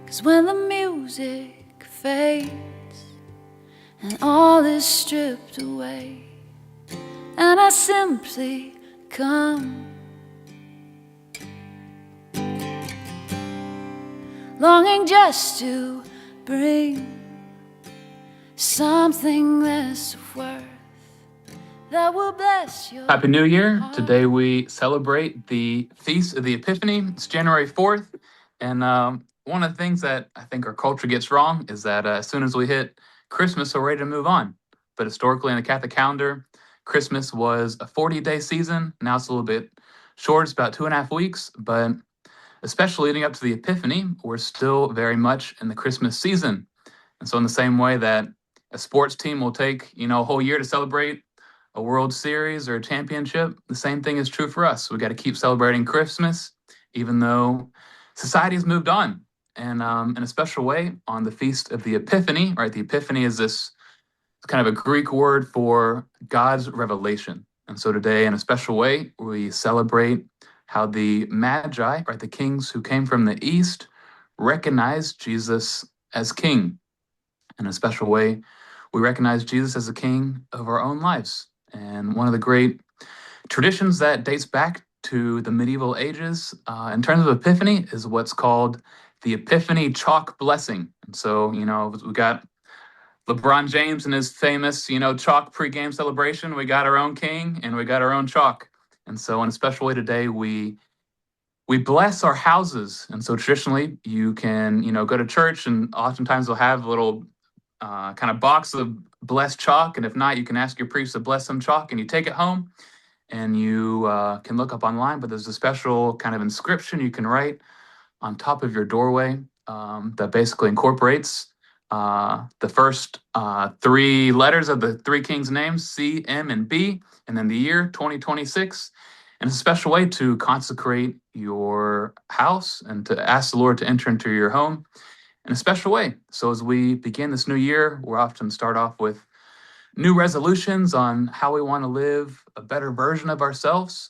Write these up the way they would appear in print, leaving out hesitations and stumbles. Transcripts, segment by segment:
'Cause when the music fades and all is stripped away, and I simply come, longing just to bring something less of worth that will bless your Happy New Year. heart. Today we celebrate the Feast of the Epiphany. It's January 4th. And one of the things that I think our culture gets wrong is that as soon as we hit Christmas, we're ready to move on. But historically in the Catholic calendar, Christmas was a 40-day season. Now it's a little bit short. It's about 2.5 weeks. But especially leading up to the Epiphany, we're still very much in the Christmas season. And so in the same way that a sports team will take, a whole year to celebrate a World Series or a championship, the same thing is true for us. We got to keep celebrating Christmas, even though society has moved on. And in a special way, on the Feast of the Epiphany, right? The Epiphany is this kind of a Greek word for God's revelation. And so today, in a special way, we celebrate how the Magi, right, the kings who came from the East, recognized Jesus as king. In a special way, we recognize Jesus as the king of our own lives. And one of the great traditions that dates back to the medieval ages in terms of Epiphany is what's called the Epiphany chalk blessing. And so, we got LeBron James and his famous, chalk pregame celebration. We got our own king and we got our own chalk. And so in a special way today, we bless our houses. And so traditionally you can, go to church and oftentimes they'll have a little kind of box of blessed chalk. And if not, you can ask your priest to bless some chalk and you take it home and you can look up online, but there's a special kind of inscription you can write on top of your doorway that basically incorporates the first 3 letters of the 3 kings' names, C, M, and B, and then the year 2026. And it's a special way to consecrate your house and to ask the Lord to enter into your home in a special way. So as we begin this new year, we'll often start off with new resolutions on how we want to live a better version of ourselves.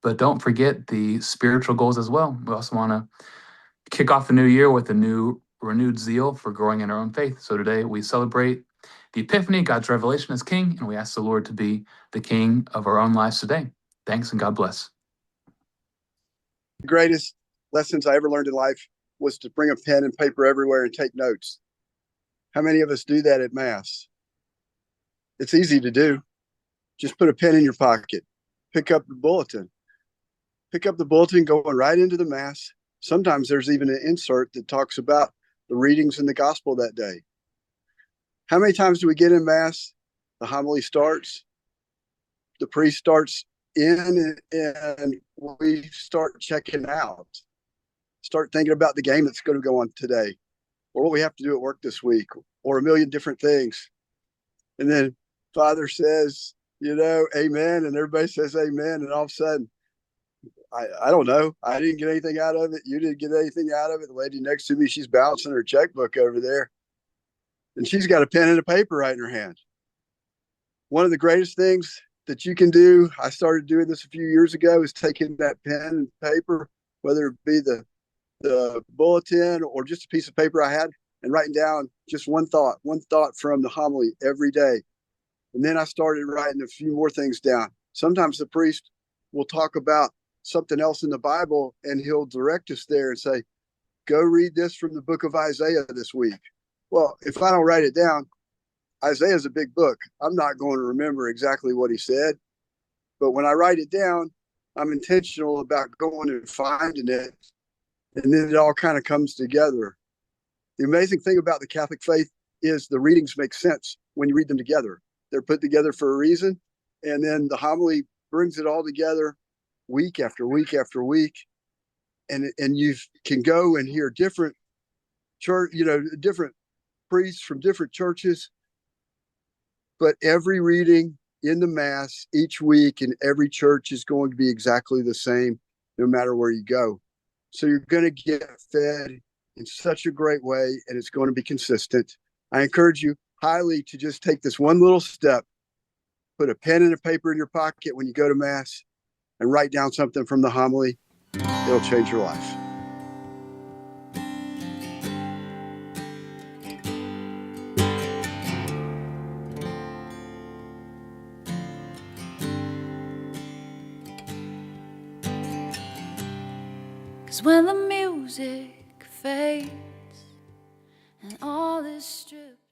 But don't forget the spiritual goals as well. We also want to kick off the new year with a new renewed zeal for growing in our own faith. So today we celebrate the Epiphany, God's revelation as king, and we ask the Lord to be the king of our own lives today. Thanks and God bless. The greatest lessons I ever learned in life was to bring a pen and paper everywhere and take notes. How many of us do that at Mass? It's easy to do. Just put a pen in your pocket. Pick up the bulletin. Pick up the bulletin going right into the Mass. Sometimes there's even an insert that talks about the readings in the gospel that day. How many times do we get in Mass? The homily starts. The priest starts in and we start checking out. Start thinking about the game that's going to go on today or what we have to do at work this week or a million different things. And then Father says, amen. And everybody says amen. And all of a sudden, I don't know. I didn't get anything out of it. You didn't get anything out of it. The lady next to me, she's bouncing her checkbook over there. And she's got a pen and a paper right in her hand. One of the greatest things that you can do, I started doing this a few years ago, is taking that pen and paper, whether it be the bulletin or just a piece of paper I had, and writing down just one thought from the homily every day. And then I started writing a few more things down. Sometimes the priest will talk about something else in the Bible and he'll direct us there and say, go read this from the book of Isaiah this week. Well, if I don't write it down, Isaiah is a big book. I'm not going to remember exactly what he said. But when I write it down, I'm intentional about going and finding it. And then it all kind of comes together. The amazing thing about the Catholic faith is the readings make sense when you read them together. They're put together for a reason. And then the homily brings it all together week after week after week. And you can go and hear different different priests from different churches. But every reading in the Mass each week in every church is going to be exactly the same, no matter where you go. So you're going to get fed in such a great way, and it's going to be consistent. I encourage you highly to just take this one little step, put a pen and a paper in your pocket when you go to Mass, and write down something from the homily. It'll change your life. is when the music fades and all is stripped.